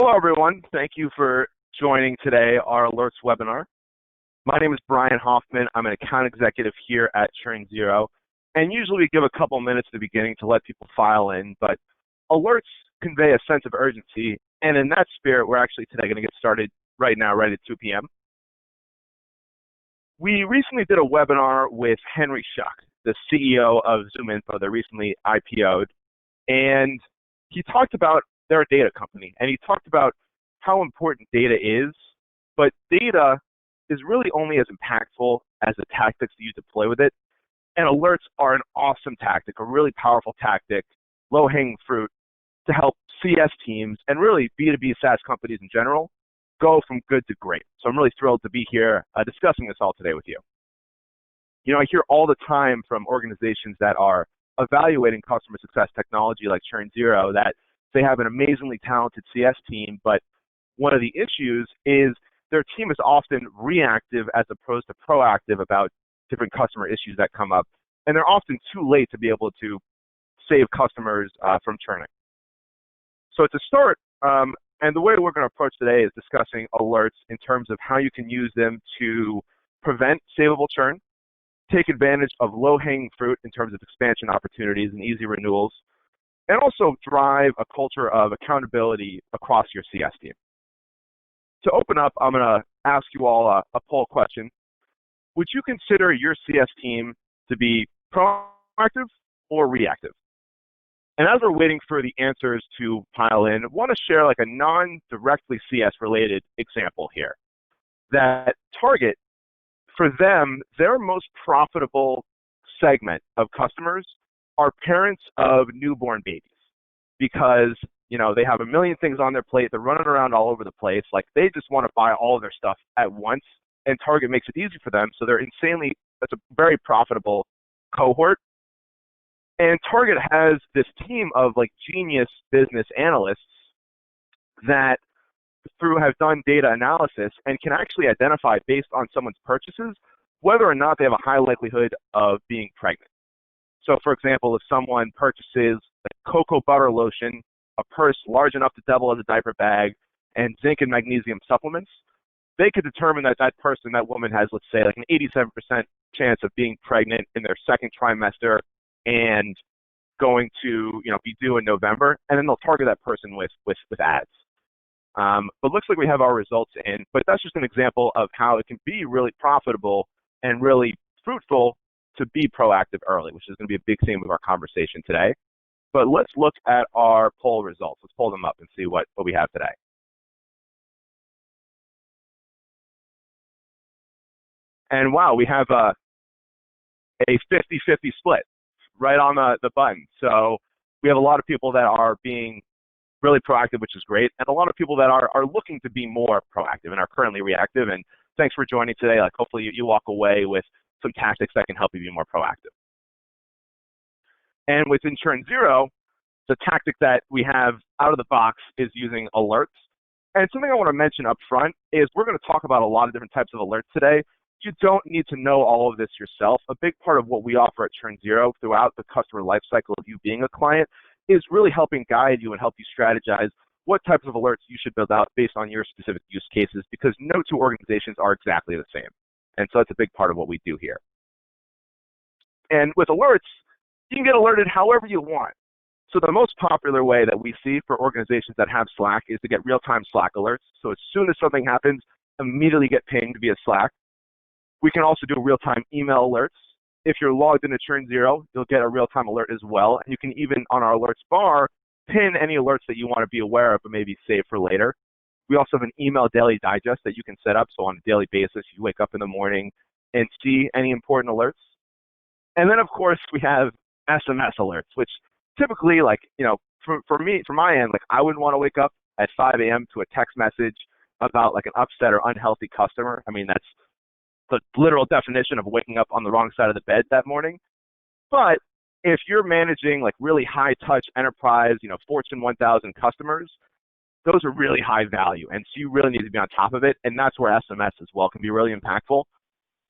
Hello, everyone. Thank you for joining today our alerts webinar. My name is Brian Hoffman. I'm an account executive here at ChurnZero, and usually we give a couple minutes at the beginning to let people file in, but alerts convey a sense of urgency, and in that spirit, we're actually today going to get started right now, right at 2 p.m. We recently did a webinar with Henry Schuck, the CEO of ZoomInfo that recently IPO'd, and he talked about they're a data company, and he talked about how important data is, but data is really only as impactful as the tactics that you deploy with it, and alerts are an awesome tactic, a really powerful tactic, low-hanging fruit to help CS teams and really B2B SaaS companies in general go from good to great. So I'm really thrilled to be here discussing this all today with you. You know, I hear all the time from organizations that are evaluating customer success technology like ChurnZero that they have an amazingly talented CS team, but one of the issues is their team is often reactive as opposed to proactive about different customer issues that come up, and they're often too late to be able to save customers from churning. So to start, and the way we're going to approach today is discussing alerts in terms of how you can use them to prevent savable churn, take advantage of low-hanging fruit in terms of expansion opportunities and easy renewals, and also drive a culture of accountability across your CS team. To open up, I'm going to ask you all a poll question. Would you consider your CS team to be proactive or reactive? And as we're waiting for the answers to pile in, I want to share like a non-directly CS related example here. That Target, for them, their most profitable segment of customers are parents of newborn babies, because they have a million things on their plate. They're running around all over the place. Like, they just want to buy all of their stuff at once, and Target makes it easy for them. So that's a very profitable cohort. And Target has this team of like genius business analysts that have done data analysis and can actually identify based on someone's purchases whether or not they have a high likelihood of being pregnant. So, for example, if someone purchases a cocoa butter lotion, a purse large enough to double as a diaper bag, and zinc and magnesium supplements, they could determine that that woman has, let's say, like an 87% chance of being pregnant in their second trimester and going to, be due in November, and then they'll target that person with ads. But looks like we have our results in, but that's just an example of how it can be really profitable and really fruitful to be proactive early, which is going to be a big theme of our conversation today. But let's look at our poll results. Let's pull them up and see what we have today. And wow, we have a 50-50 split right on the button. So we have a lot of people that are being really proactive, which is great, and a lot of people that are looking to be more proactive and are currently reactive. And thanks for joining today. Like, hopefully you walk away with some tactics that can help you be more proactive. And within ChurnZero, the tactic that we have out of the box is using alerts. And something I want to mention up front is we're going to talk about a lot of different types of alerts today. You don't need to know all of this yourself. A big part of what we offer at ChurnZero throughout the customer lifecycle of you being a client is really helping guide you and help you strategize what types of alerts you should build out based on your specific use cases, because no two organizations are exactly the same. And so that's a big part of what we do here. And with alerts, you can get alerted however you want. So the most popular way that we see for organizations that have Slack is to get real-time Slack alerts. So as soon as something happens, immediately get pinged via Slack. We can also do real-time email alerts. If you're logged into ChurnZero, you'll get a real-time alert as well. And you can even, on our alerts bar, pin any alerts that you want to be aware of but maybe save for later. We also have an email daily digest that you can set up. So on a daily basis, you wake up in the morning and see any important alerts. And then, of course, we have SMS alerts, which typically, for me, from my end, I wouldn't want to wake up at 5 a.m. to a text message about an upset or unhealthy customer. I mean, that's the literal definition of waking up on the wrong side of the bed that morning. But if you're managing really high touch enterprise, Fortune 1000 customers, those are really high value. And so you really need to be on top of it. And that's where SMS as well can be really impactful.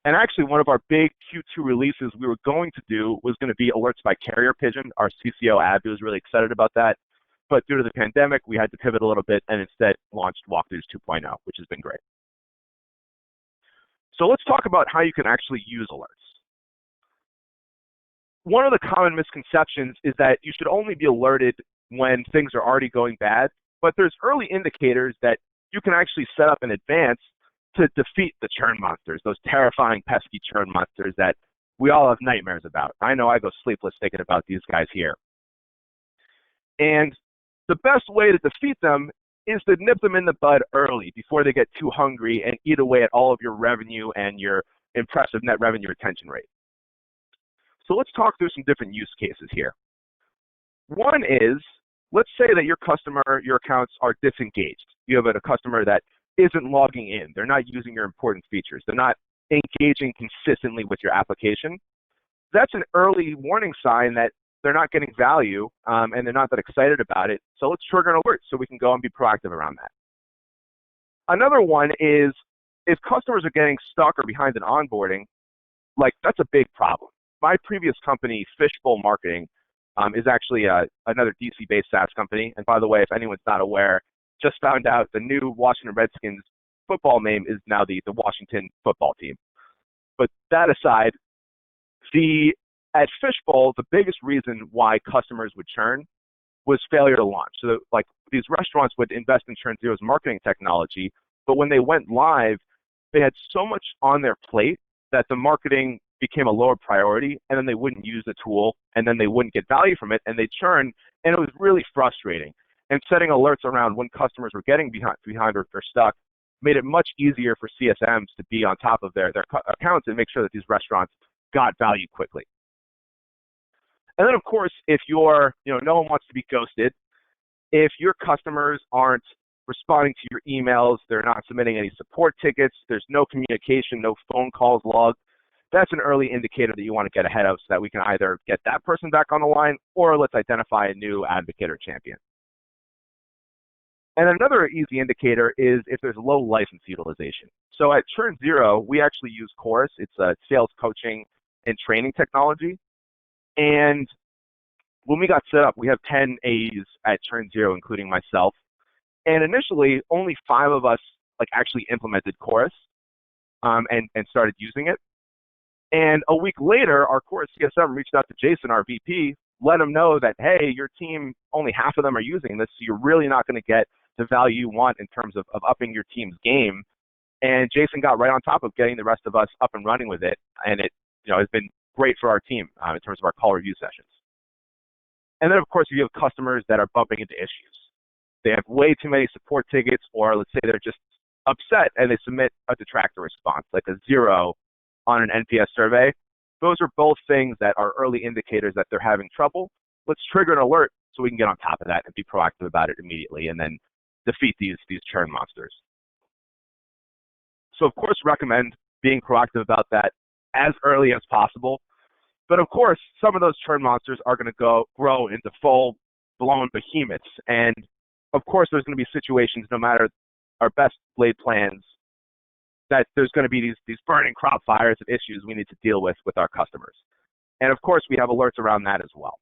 And actually, one of our big Q2 releases we were going to do was going to be alerts by carrier pigeon. Our CCO, Abby, was really excited about that. but due to the pandemic, we had to pivot a little bit and instead launched Walkthroughs 2.0, which has been great. So let's talk about how you can actually use alerts. One of the common misconceptions is that you should only be alerted when things are already going bad, but there's early indicators that you can actually set up in advance to defeat the churn monsters, those terrifying, pesky churn monsters that we all have nightmares about. I know I go sleepless thinking about these guys here. And the best way to defeat them is to nip them in the bud early before they get too hungry and eat away at all of your revenue and your impressive net revenue retention rate. So let's talk through some different use cases here. One is, let's say that your accounts are disengaged. You have a customer that isn't logging in. They're not using your important features. They're not engaging consistently with your application. That's an early warning sign that they're not getting value and they're not that excited about it. So let's trigger an alert so we can go and be proactive around that. Another one is if customers are getting stuck or behind in onboarding, like that's a big problem. My previous company, Fishbowl Marketing, is actually another DC-based SaaS company. And by the way, if anyone's not aware, just found out the new Washington Redskins football name is now the Washington football team. But that aside, at Fishbowl, the biggest reason why customers would churn was failure to launch. So like these restaurants would invest in ChurnZero's marketing technology, but when they went live, they had so much on their plate that the marketing became a lower priority, and then they wouldn't use the tool, and then they wouldn't get value from it, and they churn, and it was really frustrating. And setting alerts around when customers were getting behind or stuck made it much easier for CSMs to be on top of their accounts and make sure that these restaurants got value quickly. And then, of course, if no one wants to be ghosted, if your customers aren't responding to your emails, they're not submitting any support tickets, there's no communication, no phone calls logged, that's an early indicator that you want to get ahead of so that we can either get that person back on the line or let's identify a new advocate or champion. And another easy indicator is if there's low license utilization. So at ChurnZero, we actually use Chorus. It's a sales coaching and training technology. And when we got set up, we have 10 A's at ChurnZero, including myself. And initially, only 5 of us actually implemented Chorus and started using it. And a week later, our Chorus CSM reached out to Jason, our VP, let him know that, hey, your team, only half of them are using this, so you're really not going to get the value you want in terms of upping your team's game. And Jason got right on top of getting the rest of us up and running with it. And it has been great for our team in terms of our call review sessions. And then, of course, you have customers that are bumping into issues. They have way too many support tickets, or let's say they're just upset and they submit a detractor response, like a 0 on an NPS survey. Those are both things that are early indicators that they're having trouble. Let's trigger an alert so we can get on top of that and be proactive about it immediately and then defeat these churn monsters. So, of course, recommend being proactive about that as early as possible. But, of course, some of those churn monsters are going to grow into full-blown behemoths. And, of course, there's going to be situations, no matter our best laid plans, that there's going to be these burning crop fires and issues we need to deal with our customers. And, of course, we have alerts around that as well.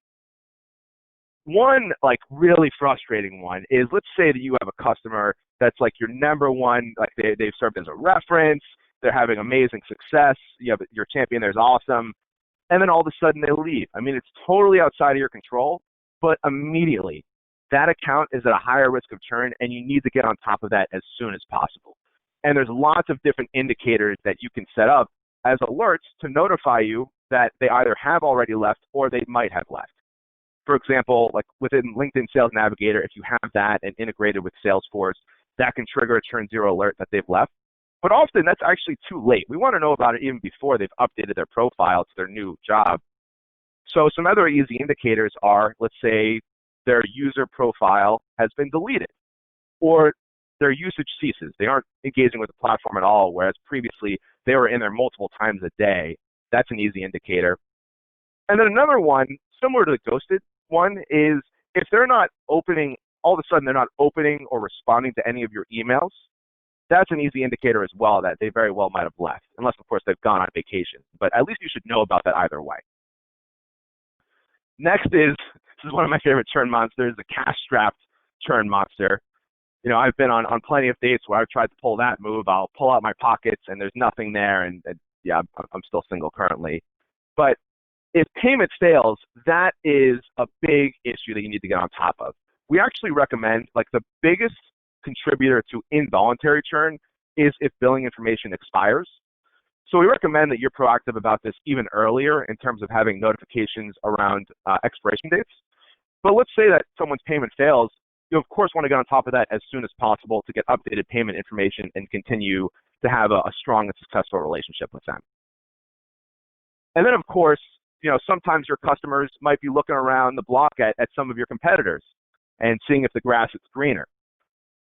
One really frustrating one is, let's say that you have a customer that's your number one, they've served as a reference, they're having amazing success, you have your champion there's awesome, and then all of a sudden they leave. I mean, it's totally outside of your control, but immediately that account is at a higher risk of churn, and you need to get on top of that as soon as possible. And there's lots of different indicators that you can set up as alerts to notify you that they either have already left or they might have left. For example, within LinkedIn Sales Navigator, if you have that and integrated with Salesforce, that can trigger a ChurnZero alert that they've left. But often that's actually too late. We want to know about it even before they've updated their profile to their new job. So some other easy indicators are, let's say their user profile has been deleted, or their usage ceases. They aren't engaging with the platform at all, whereas previously they were in there multiple times a day. That's an easy indicator. And then another one, similar to the ghosted one, is if they're not opening, all of a sudden they're not opening or responding to any of your emails, that's an easy indicator as well that they very well might have left, unless, of course, they've gone on vacation. But at least you should know about that either way. Next is is one of my favorite churn monsters, the cash-strapped churn monster. You know, I've been on plenty of dates where I've tried to pull that move. I'll pull out my pockets and there's nothing there, and yeah, I'm still single currently. But if payment fails, that is a big issue that you need to get on top of. We actually recommend, like, the biggest contributor to involuntary churn is if billing information expires. So we recommend that you're proactive about this even earlier in terms of having notifications around expiration dates. But let's say that someone's payment fails, you of course want to get on top of that as soon as possible to get updated payment information and continue to have a strong and successful relationship with them. And then of course, you know, sometimes your customers might be looking around the block at some of your competitors and seeing if the grass is greener.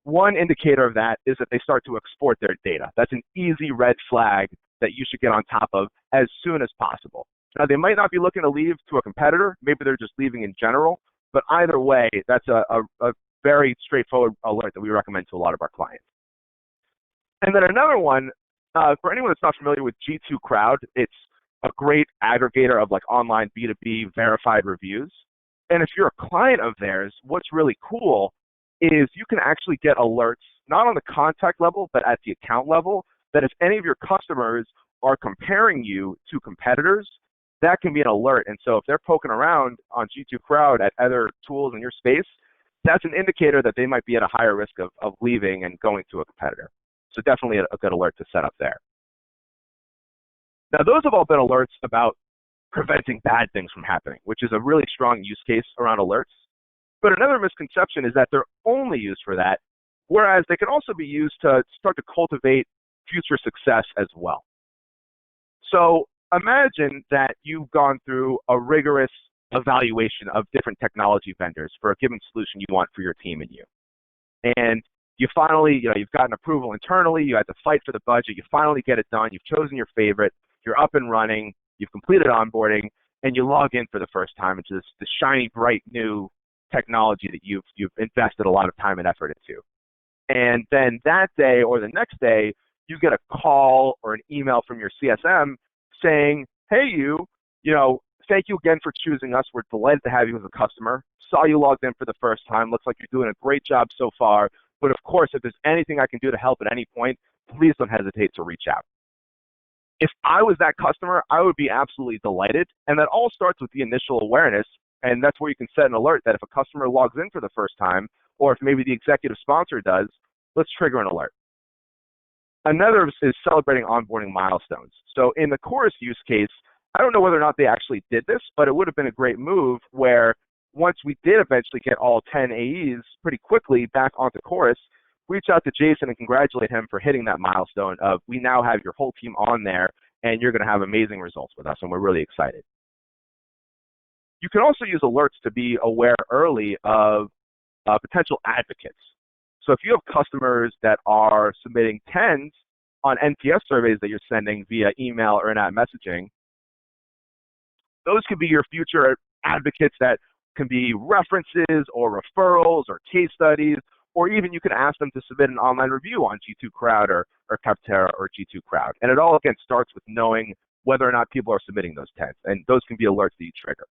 One indicator of that is that they start to export their data. That's an easy red flag that you should get on top of as soon as possible. Now, they might not be looking to leave to a competitor. Maybe they're just leaving in general. But either way, that's a very straightforward alert that we recommend to a lot of our clients. And then another one, for anyone that's not familiar with G2 Crowd, it's a great aggregator of like online B2B verified reviews. And if you're a client of theirs, what's really cool is you can actually get alerts, not on the contact level, but at the account level, that if any of your customers are comparing you to competitors, that can be an alert. And so if they're poking around on G2 Crowd at other tools in your space, that's an indicator that they might be at a higher risk of leaving and going to a competitor. So definitely a good alert to set up there. Now, those have all been alerts about preventing bad things from happening, which is a really strong use case around alerts. But another misconception is that they're only used for that, whereas they can also be used to start to cultivate future success as well. So imagine that you've gone through a rigorous evaluation of different technology vendors for a given solution you want for your team and you. And you finally, you've gotten approval internally, you had to fight for the budget, you finally get it done, you've chosen your favorite, you're up and running, you've completed onboarding, and you log in for the first time into this shiny, bright new technology that you've invested a lot of time and effort into. And then that day or the next day, you get a call or an email from your CSM saying, hey, thank you again for choosing us. We're delighted to have you as a customer. Saw you logged in for the first time. Looks like you're doing a great job so far. But of course, if there's anything I can do to help at any point, please don't hesitate to reach out. If I was that customer, I would be absolutely delighted. And that all starts with the initial awareness. And that's where you can set an alert that if a customer logs in for the first time, or if maybe the executive sponsor does, let's trigger an alert. Another is celebrating onboarding milestones. So in the Chorus use case, I don't know whether or not they actually did this, but it would have been a great move where once we did eventually get all 10 AEs pretty quickly back onto Chorus, reach out to Jason and congratulate him for hitting that milestone of we now have your whole team on there and you're going to have amazing results with us and we're really excited. You can also use alerts to be aware early of potential advocates. So if you have customers that are submitting 10s on NPS surveys that you're sending via email or in-app messaging, those could be your future advocates that can be references or referrals or case studies, or even you can ask them to submit an online review on G2 Crowd or Capterra or G2 Crowd. And it all, again, starts with knowing whether or not people are submitting those 10s. And those can be alerts that you trigger.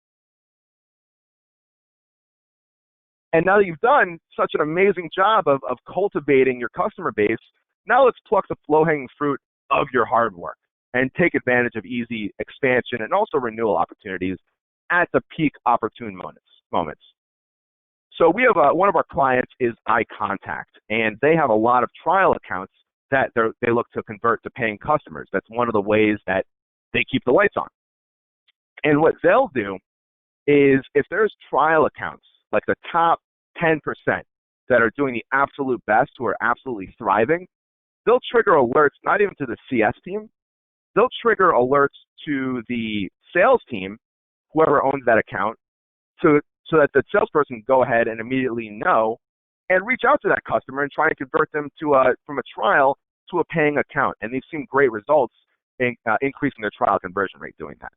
And now that you've done such an amazing job of cultivating your customer base, now let's pluck the low-hanging fruit of your hard work and take advantage of easy expansion and also renewal opportunities at the peak opportune moments. So we have one of our clients is iContact, and they have a lot of trial accounts that they look to convert to paying customers. That's one of the ways that they keep the lights on. And what they'll do is if there's trial accounts, like the top 10% that are doing the absolute best, who are absolutely thriving, they'll trigger alerts not even to the CS team, they'll trigger alerts to the sales team, whoever owns that account, so that the salesperson can go ahead and immediately know and reach out to that customer and try and convert them from a trial to a paying account. And they've seen great results in increasing their trial conversion rate doing that.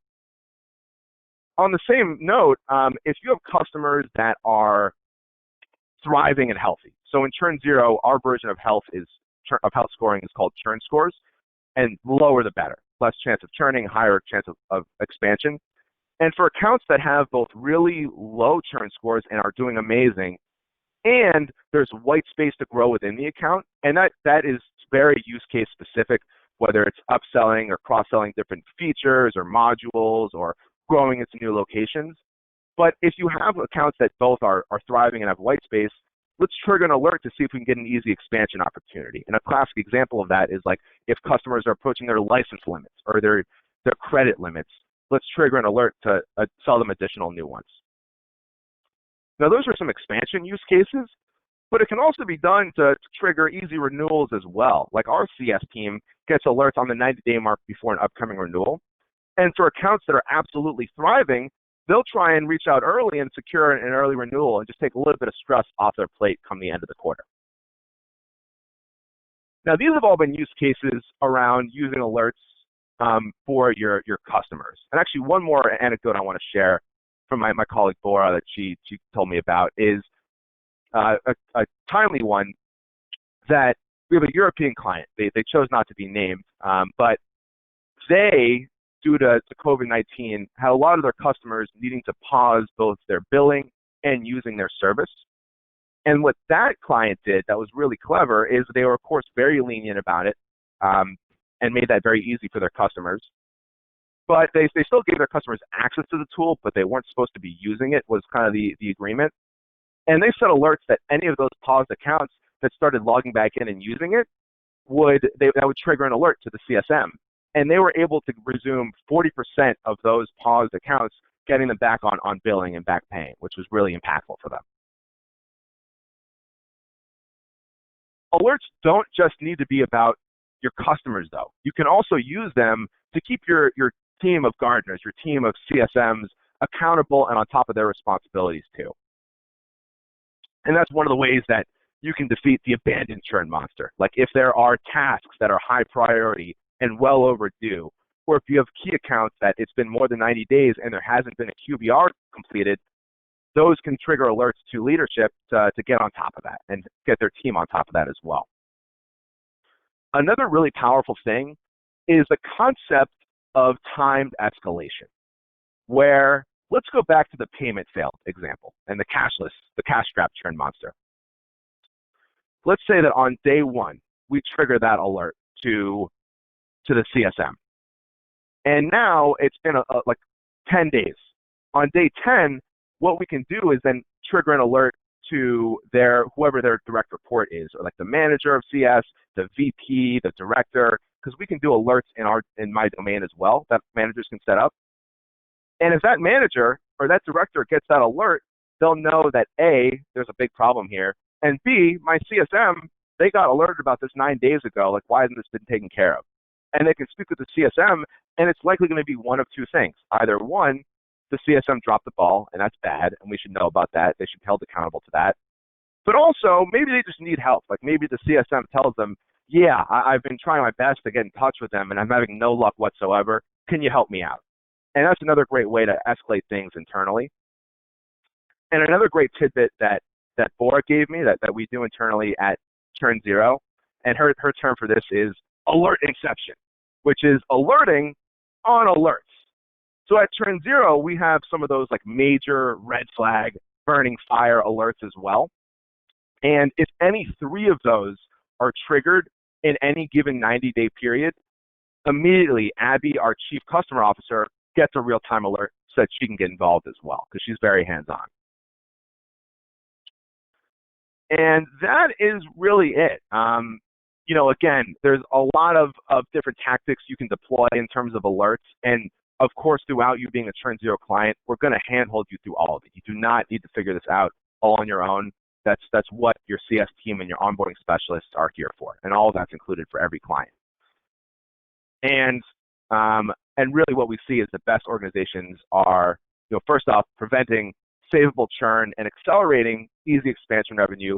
On the same note, if you have customers that are thriving and healthy, so in ChurnZero, our version of health scoring is called churn scores, and lower the better. Less chance of churning, higher chance of expansion. And for accounts that have both really low churn scores and are doing amazing, and there's white space to grow within the account, and that is very use case specific, whether it's upselling or cross-selling different features or modules or growing into new locations. But if you have accounts that both are thriving and have white space, let's trigger an alert to see if we can get an easy expansion opportunity. And a classic example of that is like if customers are approaching their license limits or their credit limits, let's trigger an alert to sell them additional new ones. Now, those are some expansion use cases, but it can also be done to trigger easy renewals as well. Like our CS team gets alerts on the 90-day mark before an upcoming renewal. And for accounts that are absolutely thriving, they'll try and reach out early and secure an early renewal and just take a little bit of stress off their plate come the end of the quarter. Now, these have all been use cases around using alerts for your customers. And actually, one more anecdote I want to share from my colleague Bora that she told me about is a timely one that we have a European client. They chose not to be named, but they, due to COVID-19, had a lot of their customers needing to pause both their billing and using their service. And what that client did that was really clever is they were, of course, very lenient about it and made that very easy for their customers. But they still gave their customers access to the tool, but they weren't supposed to be using it, was kind of the agreement. And they set alerts that any of those paused accounts that started logging back in and using it that would trigger an alert to the CSM. And they were able to resume 40% of those paused accounts, getting them back on billing and back paying, which was really impactful for them. Alerts don't just need to be about your customers, though. You can also use them to keep your team of gardeners, your team of CSMs accountable and on top of their responsibilities too. And that's one of the ways that you can defeat the abandoned churn monster. Like if there are tasks that are high priority and well overdue, or if you have key accounts that it's been more than 90 days and there hasn't been a QBR completed, those can trigger alerts to leadership to get on top of that and get their team on top of that as well. Another really powerful thing is the concept of timed escalation, where let's go back to the payment failed example and the cash strapped churn monster. Let's say that on day one, we trigger that alert to the CSM. And now it's been like 10 days. On day 10, what we can do is then trigger an alert to whoever their direct report is, or like the manager of CS, the VP, the director, because we can do alerts in my domain as well that managers can set up. And if that manager or that director gets that alert, they'll know that A, there's a big problem here, and B, my CSM, they got alerted about this 9 days ago, like why hasn't this been taken care of? And they can speak with the CSM, and it's likely going to be one of two things. Either one, the CSM dropped the ball, and that's bad, and we should know about that. They should be held accountable to that. But also, maybe they just need help. Like maybe the CSM tells them, yeah, I've been trying my best to get in touch with them, and I'm having no luck whatsoever. Can you help me out? And that's another great way to escalate things internally. And another great tidbit that Bora gave me that we do internally at ChurnZero, and her term for this is alert inception, which is alerting on alerts. So at ChurnZero, we have some of those like major red flag burning fire alerts as well. And if any three of those are triggered in any given 90-day period, immediately Abby, our chief customer officer, gets a real-time alert so that she can get involved as well, because she's very hands-on. And that is really it. Again, there's a lot of different tactics you can deploy in terms of alerts. And of course, throughout you being a ChurnZero client, we're going to handhold you through all of it. You do not need to figure this out all on your own. That's what your CS team and your onboarding specialists are here for. And all of that's included for every client. And really what we see is the best organizations are, first off, preventing savable churn and accelerating easy expansion revenue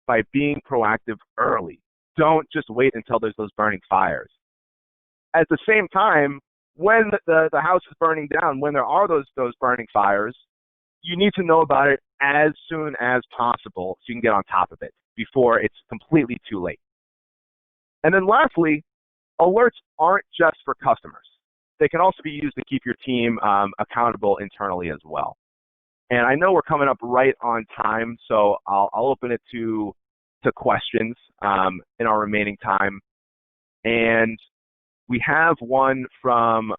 by being proactive early. Don't just wait until there's those burning fires. At the same time, when the house is burning down, when there are those burning fires, you need to know about it as soon as possible so you can get on top of it before it's completely too late. And then lastly, alerts aren't just for customers. they can also be used to keep your team accountable internally as well. And I know we're coming up right on time, so I'll open it to questions in our remaining time. And we have one from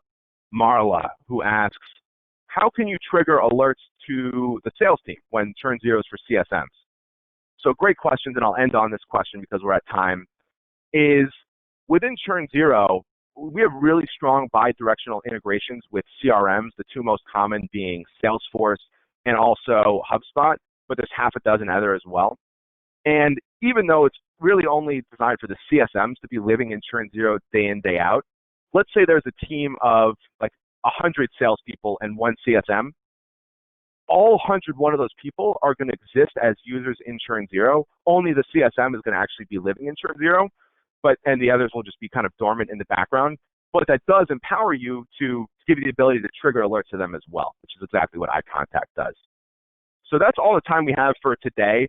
Marla, who asks, how can you trigger alerts to the sales team when ChurnZero is for CSMs? So great questions, and I'll end on this question because we're at time, is within ChurnZero, we have really strong bi-directional integrations with CRMs, the two most common being Salesforce and also HubSpot, but there's half a dozen other as well. And even though it's really only designed for the CSMs to be living in ChurnZero day in, day out, let's say there's a team of like 100 salespeople and one CSM. All 101 of those people are going to exist as users in ChurnZero. Only the CSM is going to actually be living in ChurnZero, and the others will just be kind of dormant in the background. But that does empower you to give you the ability to trigger alerts to them as well, which is exactly what iContact does. So that's all the time we have for today.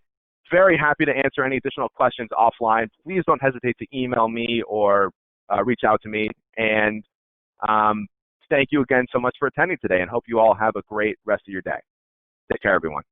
Very happy to answer any additional questions offline. Please don't hesitate to email me or reach out to me. And thank you again so much for attending today, and hope you all have a great rest of your day. Take care, everyone.